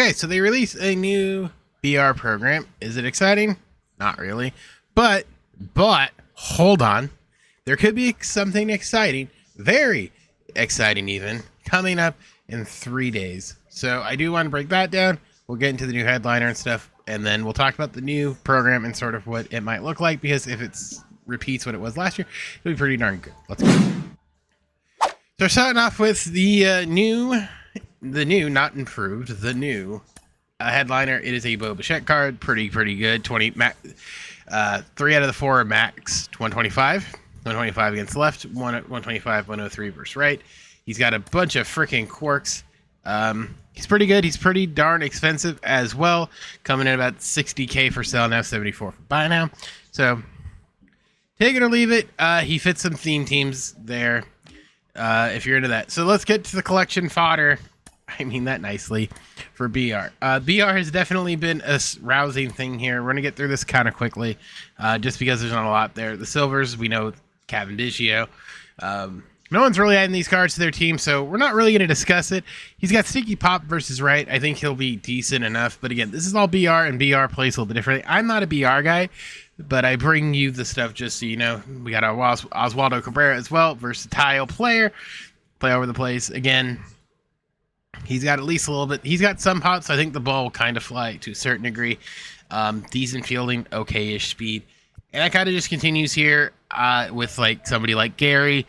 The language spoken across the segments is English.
Okay, so they released a new BR program. Is it exciting? Not really. But hold on. There could be something exciting, very exciting even, coming up in 3 days. So I do want to break that down. We'll get into the new headliner and stuff, and then we'll talk about the new program and sort of what it might look like, because if it repeats what it was last year, it'll be pretty darn good. Let's go. So starting off with the new, not improved, the new headliner. It is a Bo Bichette card. Pretty good. 3 out of the 4 are max 125. 125 against left, 125, 103 versus right. He's got a bunch of freaking quirks. He's pretty good. He's pretty darn expensive as well. Coming in about 60K for sale now, 74 for buy now. So take it or leave it. He fits some theme teams there if you're into that. So let's get to the collection fodder. I mean that nicely for BR. BR has definitely been a rousing thing here. We're going to get through this kind of quickly just because there's not a lot there. The silvers, we know Cavendicchio. No one's really adding these cards to their team, so we're not really going to discuss it. He's got Sticky Pop versus right. I think he'll be decent enough. But again, this is all BR, and BR plays a little bit differently. I'm not a BR guy, but I bring you the stuff just so you know. We got our Oswaldo Cabrera as well. Versatile player. Play over the place. Again, he's got at least a little bit. He's got some pops. I think the ball will kind of fly to a certain degree. Decent fielding, okay-ish speed. And that kind of just continues here with like somebody like Gary.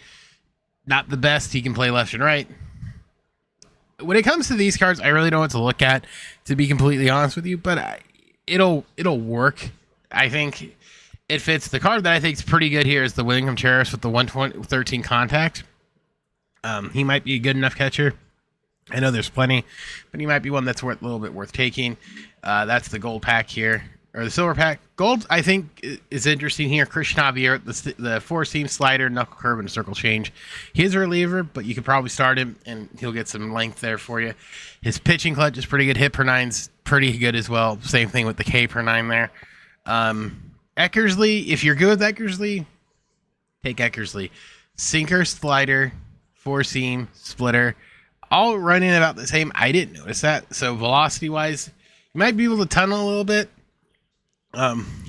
Not the best. He can play left and right. When it comes to these cards, I really don't know what to look at, to be completely honest with you. But it'll work. I think it fits. The card that I think is pretty good here is the William Contreras with the 113 contact. He might be a good enough catcher. I know there's plenty, but he might be one that's a little bit worth taking. That's the gold pack here, or the silver pack. Gold, I think, is interesting here. Christian Javier, the 4-seam slider, knuckle curve, and circle change. He's a reliever, but you could probably start him, and he'll get some length there for you. His pitching clutch is pretty good. Hit per 9's pretty good as well. Same thing with the K per 9 there. Eckersley, if you're good with Eckersley, take Eckersley. Sinker, slider, 4-seam, splitter. All running about the same. I didn't notice that. So velocity-wise, you might be able to tunnel a little bit.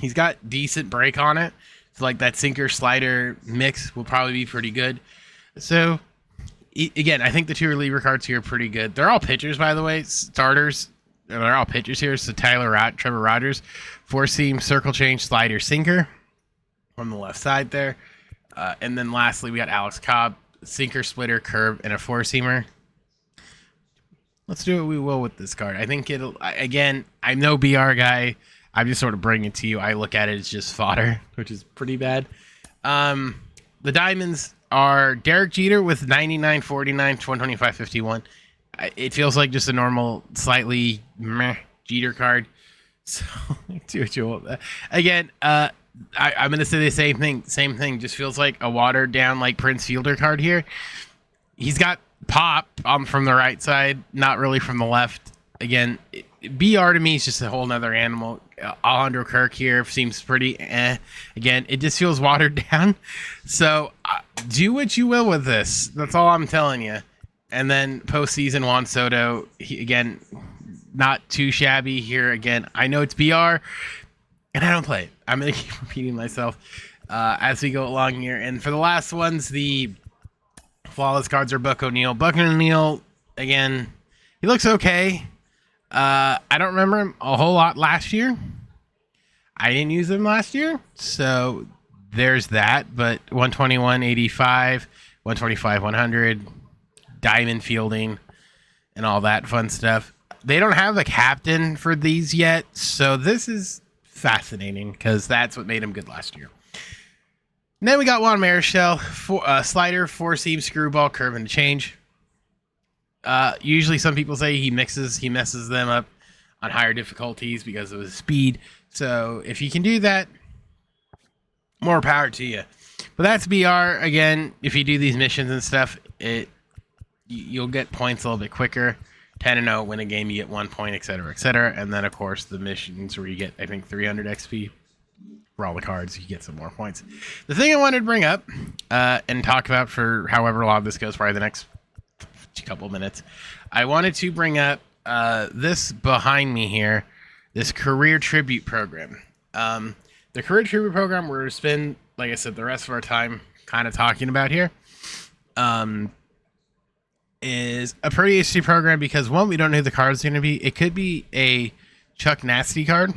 He's got decent break on it. So like that sinker slider mix will probably be pretty good. So again, I think the 2 reliever cards here are pretty good. They're all pitchers, by the way. Starters. They're all pitchers here. So Trevor Rogers, 4-seam, circle change, slider, sinker on the left side there. And then lastly, we got Alex Cobb, sinker, splitter, curve, and a 4-seamer. Let's do what we will with this card. I think it'll, again, I'm no BR guy. I'm just sort of bringing it to you. I look at it as just fodder, which is pretty bad. The diamonds are Derek Jeter with 99, 49, 125, 51. It feels like just a normal, slightly meh Jeter card. So do what you want. Again, I'm going to say the same thing. Same thing. Just feels like a watered down like Prince Fielder card here. He's got pop from the right side, not really from the left. Again, BR to me is just a whole nother animal. Alejandro Kirk here seems pretty Again, it just feels watered down. So do what you will with this. That's all I'm telling you. And then postseason Juan Soto, again, not too shabby here. Again, I know it's BR, and I don't play it. I'm going to keep repeating myself as we go along here. And for the last ones, the flawless cards are Buck O'Neil. Buck O'Neil, again, he looks okay. I don't remember him a whole lot last year. I didn't use him last year, so there's that. But 121, 85, 125, 100, diamond fielding, and all that fun stuff. They don't have a captain for these yet, so this is fascinating because that's what made him good last year. And then we got Juan Marichal, slider, 4-seam, screwball, curve, and change. Usually some people say he messes them up on higher difficulties because of his speed. So if you can do that, more power to you. But that's BR. Again, if you do these missions and stuff, you'll get points a little bit quicker. 10-0, win a game, you get 1 point, etc., etc. And then, of course, the missions where you get, I think, 300 XP. For all the cards, you get some more points. The thing I wanted to bring up and talk about for however long this goes, probably the next couple of minutes, I wanted to bring up this behind me here, this career tribute program. The career tribute program we're going to spend, like I said, the rest of our time kind of talking about here. Is a pretty interesting program because one, we don't know who the card is going to be. It could be a Chuck Nasty card.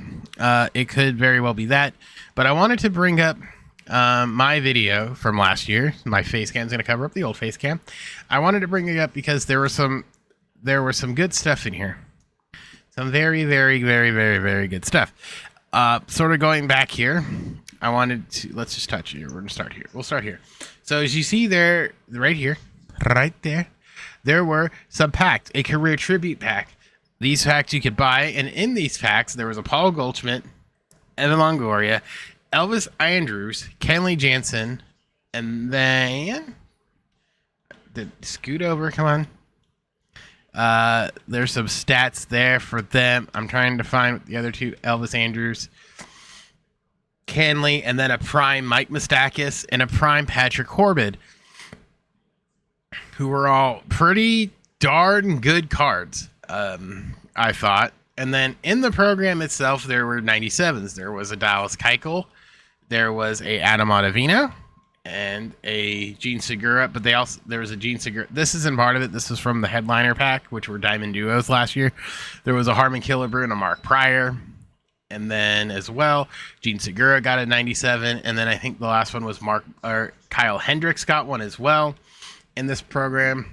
It could very well be that. But I wanted to bring up my video from last year. My face cam is going to cover up the old face cam. I wanted to bring it up because there was some good stuff in here. Some very, very, very, very, very good stuff. Sort of going back here, I wanted to, let's just touch it here. We're going to start here. We'll start here. So as you see there, right here, right there were some packs, a career tribute pack. These packs you could buy, and in these packs, there was a Paul Goldschmidt, Evan Longoria, Elvis Andrus, Kenley Jansen, and then scoot over, come on. There's some stats there for them. I'm trying to find the other two, Elvis Andrus, Kenley, and then a prime Mike Moustakas and a prime Patrick Corbett, who were all pretty darn good cards, I thought. And then in the program itself, there were 97s. There was a Dallas Keuchel, there was a Adam Ottavino, and a Gene Segura. But there was a Gene Segura. This isn't part of it. This was from the headliner pack, which were Diamond Duos last year. There was a Harmon Killebrew and a Mark Pryor. And then as well, Gene Segura got a 97. And then I think the last one was Kyle Hendricks got one as well in this program.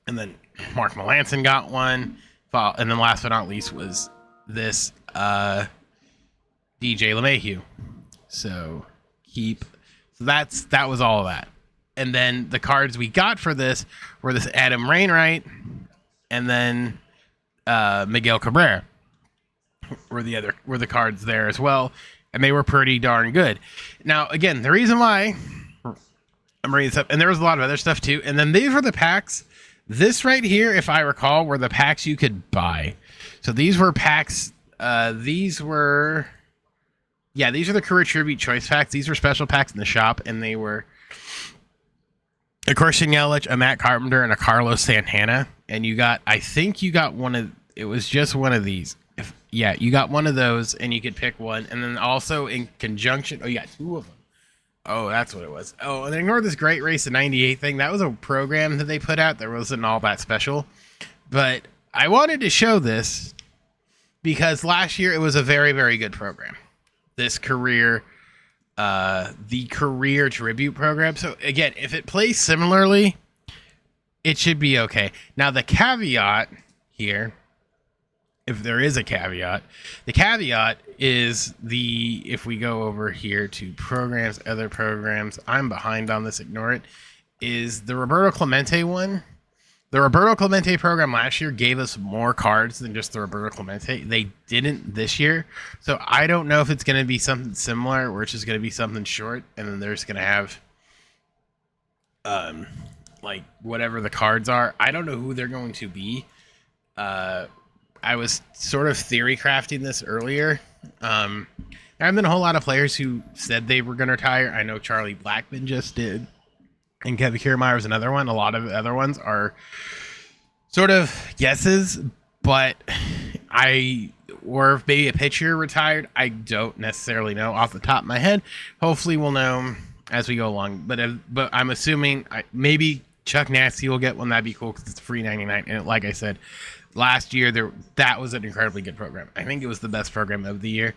And then Mark Melancon got one. And then last but not least was this DJ LeMahieu. So that was all of that. And then the cards we got for this were this Adam Wainwright and then Miguel Cabrera were the cards there as well, and they were pretty darn good. Now again, the reason why I'm bringing this up, and there was a lot of other stuff too, and then these were the packs. This right here, if I recall, were the packs you could buy. So these were packs. These are the career tribute choice packs. These were special packs in the shop, and they were a Christian Yelich, a Matt Carpenter, and a Carlos Santana. And you got one of. It was just one of these. You got one of those, and you could pick one. And then also in conjunction, you got two of them. Oh, that's what it was. Oh, and ignore this Great Race of 98 thing. That was a program that they put out. There wasn't all that special. But I wanted to show this because last year it was a very, very good program. This the career tribute program. So again, if it plays similarly, it should be okay. Now the caveat here, if there is a caveat, the caveat is if we go over here to programs, other programs, I'm behind on this, ignore it, is the Roberto Clemente one. The Roberto Clemente program last year gave us more cards than just the Roberto Clemente. They didn't this year. So I don't know if it's going to be something similar or it's just going to be something short and then they're just going to have like whatever the cards are. I don't know who they're going to be. I was sort of theory crafting this earlier. There have been a whole lot of players who said they were going to retire. I know Charlie Blackmon just did. And Kevin Kiermaier is another one. A lot of the other ones are sort of guesses, but or maybe a pitcher retired. I don't necessarily know off the top of my head. Hopefully we'll know as we go along. But I'm assuming maybe Chuck Nasty will get one. That'd be cool because it's free 99. And like I said, last year that was an incredibly good program. I think it was the best program of the year,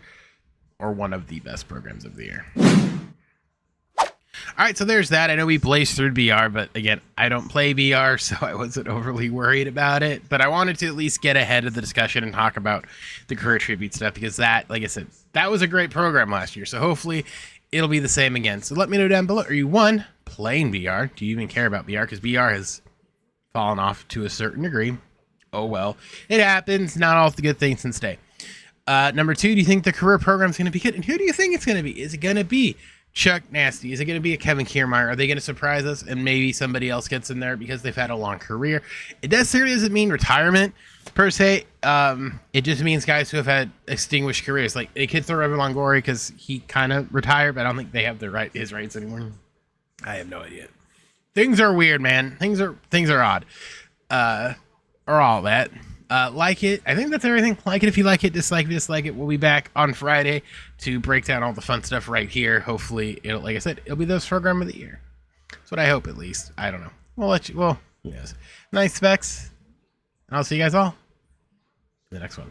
or one of the best programs of the year. All right, so there's that. I know we blazed through BR, but again, I don't play BR, so I wasn't overly worried about it. But I wanted to at least get ahead of the discussion and talk about the career tribute stuff because that, like I said, that was a great program last year. So hopefully it'll be the same again. So let me know down below. Are you playing BR? Do you even care about BR? Because BR has fallen off to a certain degree. Oh well, it happens. Not all the good things can stay. Number two, do you think the career program is going to be good? And who do you think it's going to be? Is it going to be Chuck Nasty? Is it going to be a Kevin Kiermaier? Are they going to surprise us and maybe somebody else gets in there because they've had a long career? It necessarily doesn't mean retirement per se. It just means guys who have had extinguished careers. Like they could throw Evan Longoria because he kind of retired, but I don't think they have his rights anymore. I have no idea. Things are weird, man. Things are odd. Or all that. Like it. I think that's everything. Like it if you like it. Dislike it, dislike it. We'll be back on Friday to break down all the fun stuff right here. Hopefully, it'll, like I said, it'll be the program of the year. That's what I hope, at least. I don't know. We'll let you. Well, who knows? Nice specs. And I'll see you guys all in the next one.